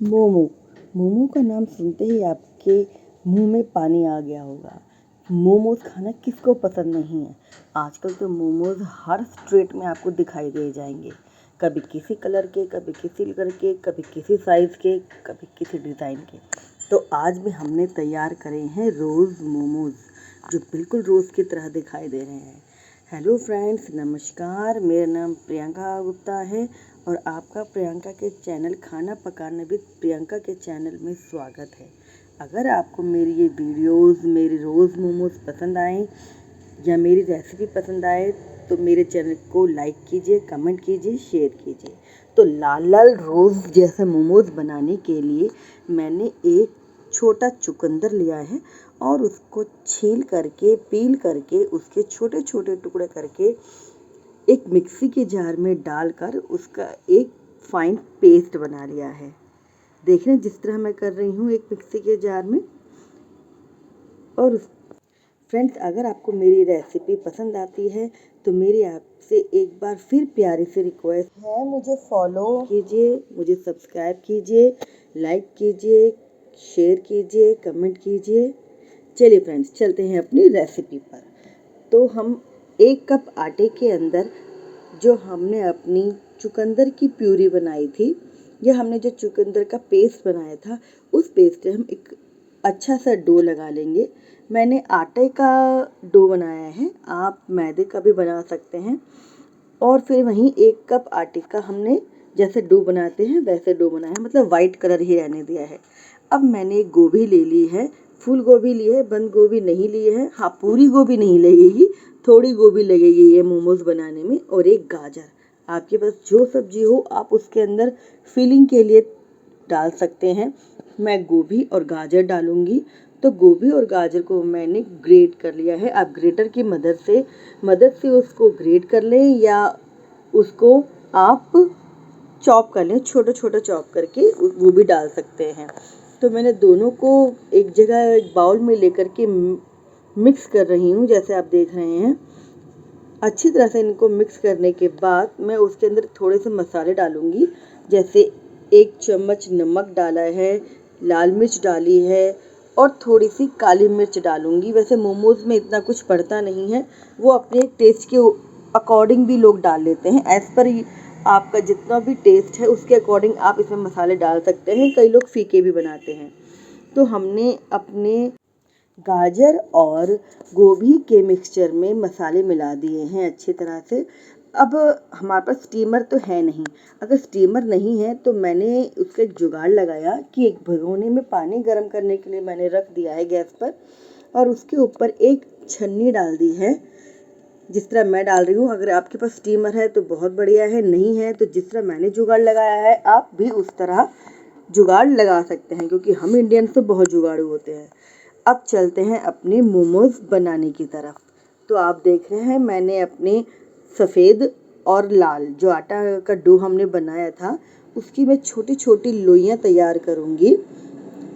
मोमो। मोमो का नाम सुनते ही आपके मुंह में पानी आ गया होगा। मोमोज खाना किसको पसंद नहीं है। आजकल तो मोमोज हर स्ट्रीट में आपको दिखाई दे जाएंगे, कभी किसी कलर के, कभी किसी कलर के, कभी किसी साइज़ के, कभी किसी डिज़ाइन के। तो आज भी हमने तैयार करे हैं रोज़ मोमोज, जो बिल्कुल रोज़ की तरह दिखाई दे रहे हैं। हेलो फ्रेंड्स, नमस्कार। मेरा नाम प्रियंका गुप्ता है और आपका प्रियंका के चैनल खाना पकाने विद प्रियंका के चैनल में स्वागत है। अगर आपको मेरी ये वीडियोस, मेरी रोज़ मोमोज पसंद आए या मेरी रेसिपी पसंद आए तो मेरे चैनल को लाइक कीजिए, कमेंट कीजिए, शेयर कीजिए। तो लाल लाल रोज़ जैसे मोमोज बनाने के लिए मैंने एक छोटा चुकंदर लिया है और उसको छील करके, पील करके, उसके छोटे छोटे टुकड़े करके एक मिक्सी के जार में डालकर उसका एक फाइन पेस्ट बना लिया है। देख रहे हैं जिस तरह मैं कर रही हूँ एक मिक्सी के जार में। और फ्रेंड्स, अगर आपको मेरी रेसिपी पसंद आती है तो मेरी आपसे एक बार फिर प्यारी सी रिक्वेस्ट है, मुझे फॉलो कीजिए, मुझे सब्सक्राइब कीजिए, लाइक कीजिए, शेयर कीजिए, कमेंट कीजिए। चलिए फ्रेंड्स, चलते हैं अपनी रेसिपी पर। तो हम 1 कप आटे के अंदर जो हमने अपनी चुकंदर की प्यूरी बनाई थी, या हमने जो चुकंदर का पेस्ट बनाया था, उस पेस्ट से हम एक अच्छा सा डो लगा लेंगे। मैंने आटे का डो बनाया है, आप मैदे का भी बना सकते हैं। और फिर वहीं 1 कप आटे का हमने जैसे डो बनाते हैं वैसे डो बनाया है, मतलब वाइट कलर ही रहने दिया है। अब मैंने गोभी ले ली है, फूल गोभी ली है, बंद गोभी नहीं ली है। हाँ, पूरी गोभी नहीं लगेगी, थोड़ी गोभी लगेगी ये मोमोज बनाने में। और एक गाजर, आपके पास जो सब्जी हो आप उसके अंदर फिलिंग के लिए डाल सकते हैं। मैं गोभी और गाजर डालूंगी। तो गोभी और गाजर को मैंने ग्रेट कर लिया है। आप ग्रेटर की मदद से उसको ग्रेट कर लें, या उसको आप चॉप कर लें, छोटे छोटे चॉप करके वो भी डाल सकते हैं। तो मैंने दोनों को एक जगह एक बाउल में लेकर के मिक्स कर रही हूँ, जैसे आप देख रहे हैं। अच्छी तरह से इनको मिक्स करने के बाद मैं उसके अंदर थोड़े से मसाले डालूंगी, जैसे 1 चम्मच नमक डाला है, लाल मिर्च डाली है और थोड़ी सी काली मिर्च डालूंगी। वैसे मोमोज में इतना कुछ पड़ता नहीं है, वो अपने टेस्ट के अकॉर्डिंग भी लोग डाल लेते हैं। एज पर आपका जितना भी टेस्ट है उसके अकॉर्डिंग आप इसमें मसाले डाल सकते हैं। कई लोग फीके भी बनाते हैं। तो हमने अपने गाजर और गोभी के मिक्सचर में मसाले मिला दिए हैं अच्छी तरह से। अब हमारे पास स्टीमर तो है नहीं। अगर स्टीमर नहीं है तो मैंने उसका एक जुगाड़ लगाया कि एक भगोने में पानी गर्म करने के लिए मैंने रख दिया है गैस पर, और उसके ऊपर एक छन्नी डाल दी है, जिस तरह मैं डाल रही हूँ। अगर आपके पास स्टीमर है तो बहुत बढ़िया है, नहीं है तो जिस तरह मैंने जुगाड़ लगाया है आप भी उस तरह जुगाड़ लगा सकते हैं, क्योंकि हम इंडियंस तो बहुत जुगाड़ू होते हैं। अब चलते हैं अपने मोमोज बनाने की तरफ। तो आप देख रहे हैं मैंने अपने सफ़ेद और लाल जो आटा का डो हमने बनाया था उसकी मैं छोटी छोटी लोइयाँ तैयार करूँगी।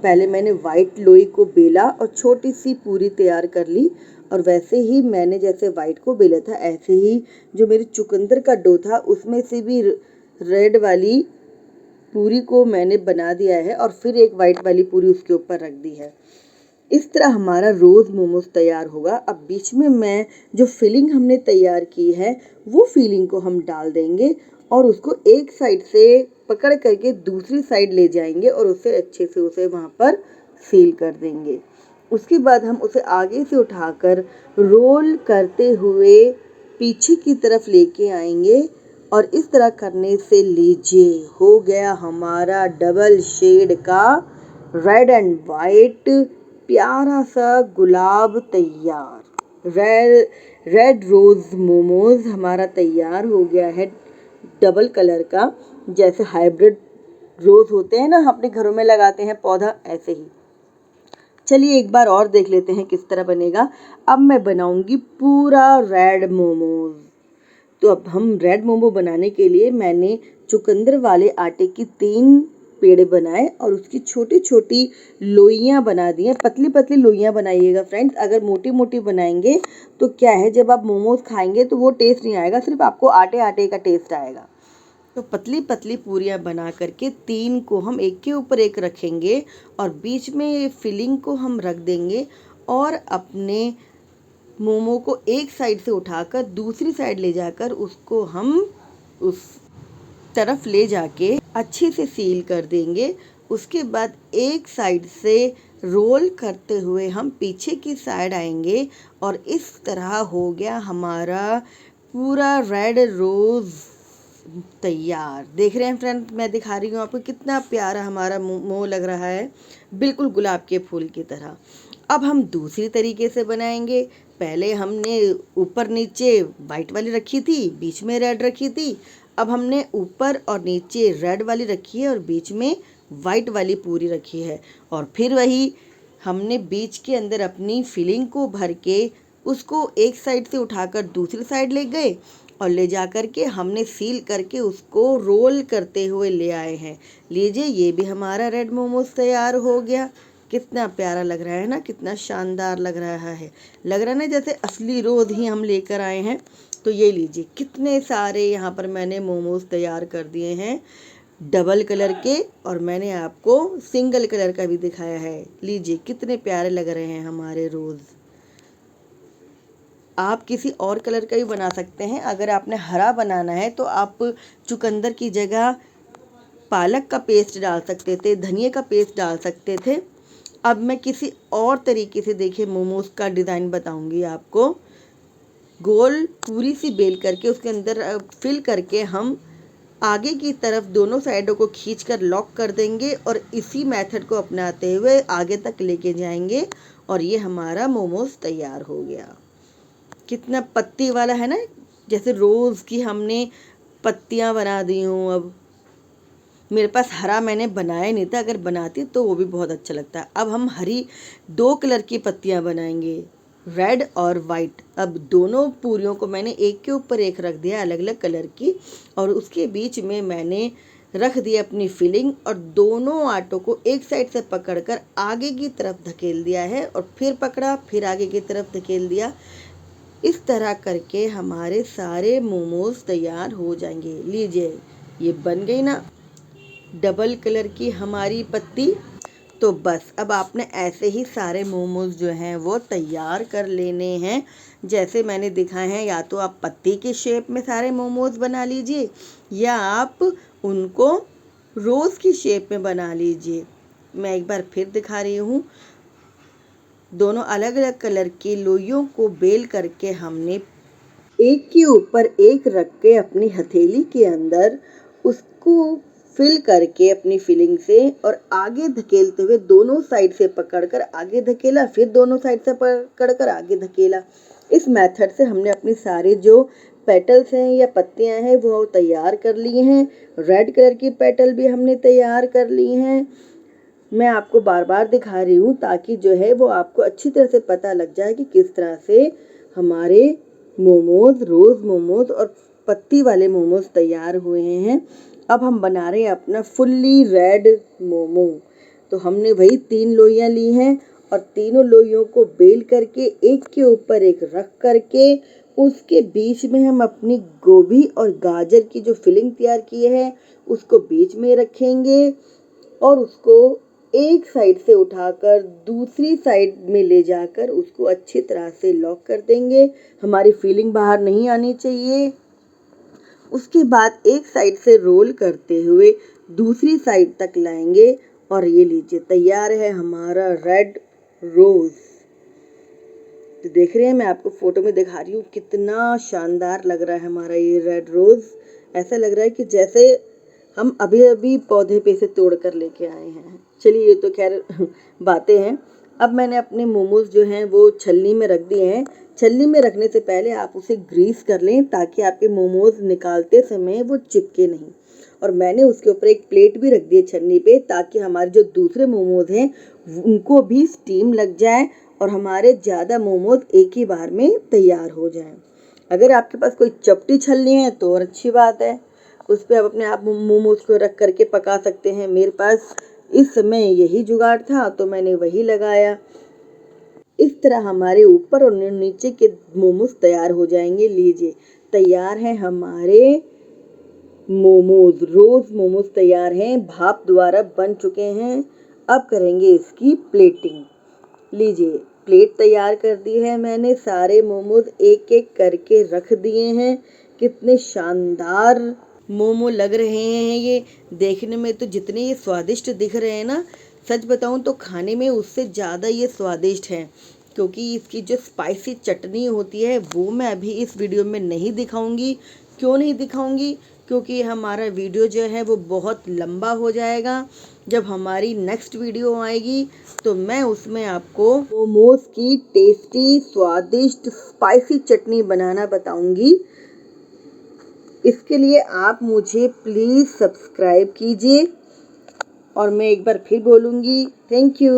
पहले मैंने वाइट लोई को बेला और छोटी सी पूरी तैयार कर ली, और वैसे ही मैंने जैसे वाइट को बेला था ऐसे ही जो मेरी चुकंदर का डो था उसमें से भी रेड वाली पूरी को मैंने बना दिया है और फिर एक वाइट वाली पूरी उसके ऊपर रख दी है। इस तरह हमारा रोज़ मोमोज तैयार होगा। अब बीच में मैं जो फिलिंग हमने तैयार की है वो फिलिंग को हम डाल देंगे और उसको एक साइड से पकड़ करके दूसरी साइड ले जाएंगे और उसे अच्छे से उसे वहाँ पर सील कर देंगे। उसके बाद हम उसे आगे से उठाकर रोल करते हुए पीछे की तरफ लेके आएंगे, और इस तरह करने से लीजिए हो गया हमारा डबल शेड का रेड एंड वाइट प्यारा सा गुलाब तैयार। रेड रोज़ मोमोज हमारा तैयार हो गया है, डबल कलर का। जैसे हाइब्रिड रोज़ होते हैं ना, अपने घरों में लगाते हैं पौधा, ऐसे ही। चलिए एक बार और देख लेते हैं किस तरह बनेगा। अब मैं बनाऊंगी पूरा रेड मोमोज। तो अब हम रेड मोमो बनाने के लिए मैंने चुकंदर वाले आटे की 3 पेड़े बनाए और उसकी छोटी छोटी लोइयाँ बना दी हैं। पतली पतली लोइयाँ बनाइएगा फ्रेंड्स। अगर मोटी मोटी बनाएंगे तो क्या है, जब आप मोमोज खाएंगे तो वो टेस्ट नहीं आएगा, सिर्फ आपको आटे आटे का टेस्ट आएगा। तो पतली पतली पूरियाँ बना करके 3 को हम एक के ऊपर एक रखेंगे और बीच में ये फिलिंग को हम रख देंगे और अपने मोमो को एक साइड से उठाकर दूसरी साइड ले जाकर उसको हम उस तरफ ले जाके अच्छे से सील कर देंगे। उसके बाद एक साइड से रोल करते हुए हम पीछे की साइड आएंगे और इस तरह हो गया हमारा पूरा रेड रोज़ तैयार। देख रहे हैं फ्रेंड, मैं दिखा रही हूँ आपको कितना प्यारा हमारा मोमो लग रहा है, बिल्कुल गुलाब के फूल की तरह। अब हम दूसरी तरीके से बनाएंगे। पहले हमने ऊपर नीचे वाइट वाली रखी थी, बीच में रेड रखी थी। अब हमने ऊपर और नीचे रेड वाली रखी है और बीच में वाइट वाली पूरी रखी है। और फिर वही हमने बीच के अंदर अपनी फिलिंग को भर के उसको एक साइड से उठाकर दूसरी साइड ले गए और ले जा कर के हमने सील करके उसको रोल करते हुए ले आए हैं। लीजिए, ये भी हमारा रेड मोमोज तैयार हो गया। कितना प्यारा लग रहा है ना, कितना शानदार लग रहा है। लग रहा है ना जैसे असली रोज ही हम लेकर आए हैं। तो ये लीजिए, कितने सारे यहाँ पर मैंने मोमोज तैयार कर दिए हैं डबल कलर के, और मैंने आपको सिंगल कलर का भी दिखाया है। लीजिए, कितने प्यारे लग रहे हैं हमारे रोज़। आप किसी और कलर का भी बना सकते हैं। अगर आपने हरा बनाना है तो आप चुकंदर की जगह पालक का पेस्ट डाल सकते थे, धनिए का पेस्ट डाल सकते थे। अब मैं किसी और तरीके से देखिए मोमोज का डिज़ाइन बताऊंगी आपको। गोल पूरी सी बेल करके उसके अंदर फिल करके हम आगे की तरफ दोनों साइडों को खींचकर लॉक कर देंगे और इसी मेथड को अपनाते हुए आगे तक लेके जाएंगे और ये हमारा मोमोज तैयार हो गया। कितना पत्ती वाला है ना, जैसे रोज़ की हमने पत्तियां बना दी हूँ। अब मेरे पास हरा मैंने बनाया नहीं था, अगर बनाती तो वो भी बहुत अच्छा लगता है। अब हम हरी 2 कलर की पत्तियां बनाएंगे, रेड और वाइट। अब दोनों पूरियों को मैंने एक के ऊपर एक रख दिया अलग अलग कलर की, और उसके बीच में मैंने रख दी अपनी फिलिंग और दोनों आटों को एक साइड से पकड़कर आगे की तरफ धकेल दिया है और फिर पकड़ा, फिर आगे की तरफ धकेल दिया। इस तरह करके हमारे सारे मोमोज तैयार हो जाएंगे। लीजिए, ये बन गई ना डबल कलर की हमारी पत्ती। तो बस अब आपने ऐसे ही सारे मोमोज जो हैं वो तैयार कर लेने हैं जैसे मैंने दिखाए हैं। या तो आप पत्ती के शेप में सारे मोमोज बना लीजिए या आप उनको रोज़ की शेप में बना लीजिए। मैं एक बार फिर दिखा रही हूँ। दोनों अलग अलग कलर की लोइयों को बेल करके हमने एक के ऊपर एक रख के अपनी हथेली के अंदर उसको फिल करके अपनी फिलिंग से और आगे धकेलते हुए दोनों साइड से पकड़कर आगे धकेला, फिर दोनों साइड से पकड़कर आगे धकेला। इस मेथड से हमने अपनी सारी जो पेटल्स हैं या पत्तियां हैं वो तैयार कर ली हैं। रेड कलर की पेटल भी हमने तैयार कर ली हैं। मैं आपको बार बार दिखा रही हूँ ताकि जो है वो आपको अच्छी तरह से पता लग जाए कि किस तरह से हमारे मोमोज, रोज़ मोमोज और पत्ती वाले मोमोज तैयार हुए हैं। अब हम बना रहे हैं अपना फुल्ली रेड मोमो। तो हमने वही 3 लोइयाँ ली हैं और तीनों लोइयों को बेल करके एक के ऊपर एक रख करके उसके बीच में हम अपनी गोभी और गाजर की जो फिलिंग तैयार की है उसको बीच में रखेंगे और उसको एक साइड से उठाकर दूसरी साइड में ले जाकर उसको अच्छी तरह से लॉक कर देंगे। हमारी फीलिंग बाहर नहीं आनी चाहिए। उसके बाद एक साइड से रोल करते हुए दूसरी साइड तक लाएंगे और ये लीजिए तैयार है हमारा रेड रोज़। तो देख रहे हैं, मैं आपको फोटो में दिखा रही हूँ कितना शानदार लग रहा है हमारा ये रेड रोज़। ऐसा लग रहा है कि जैसे हम अभी अभी पौधे पे से तोड़ कर लेके आए हैं। चलिए, ये तो खैर बातें हैं। अब मैंने अपने मोमोज जो हैं वो छलनी में रख दिए हैं। छलनी में रखने से पहले आप उसे ग्रीस कर लें ताकि आपके मोमोज निकालते समय वो चिपके नहीं। और मैंने उसके ऊपर एक प्लेट भी रख दी है छन्नी पे ताकि हमारे जो दूसरे मोमोज हैं उनको भी स्टीम लग जाए और हमारे ज़्यादा मोमोज एक ही बार में तैयार हो जाएं। अगर आपके पास कोई चपटी छलनी है तो और अच्छी बात है, उस पर आप अपने आप मोमोज को रख करके पका सकते हैं। मेरे पास इस समय यही जुगाड़ था तो मैंने वही लगाया। इस तरह हमारे ऊपर और नीचे के मोमोज तैयार हो जाएंगे। लीजिए, तैयार है हमारे मोमोज, रोज मोमोज तैयार हैं, भाप द्वारा बन चुके हैं। अब करेंगे इसकी प्लेटिंग। लीजिए, प्लेट तैयार कर दी है मैंने, सारे मोमोज एक एक करके रख दिए हैं। कितने शानदार मोमो लग रहे हैं ये। देखने में तो जितने ये स्वादिष्ट दिख रहे हैं ना, सच बताऊं तो खाने में उससे ज़्यादा ये स्वादिष्ट है, क्योंकि इसकी जो स्पाइसी चटनी होती है वो मैं अभी इस वीडियो में नहीं दिखाऊंगी। क्यों नहीं दिखाऊंगी? क्योंकि हमारा वीडियो जो है वो बहुत लंबा हो जाएगा। जब हमारी नेक्स्ट वीडियो आएगी तो मैं उसमें आपको मोमोज की टेस्टी, स्वादिष्ट, स्पाइसी चटनी बनाना बताऊंगी। इसके लिए आप मुझे प्लीज़ सब्सक्राइब कीजिए, और मैं एक बार फिर बोलूँगी, थैंक यू।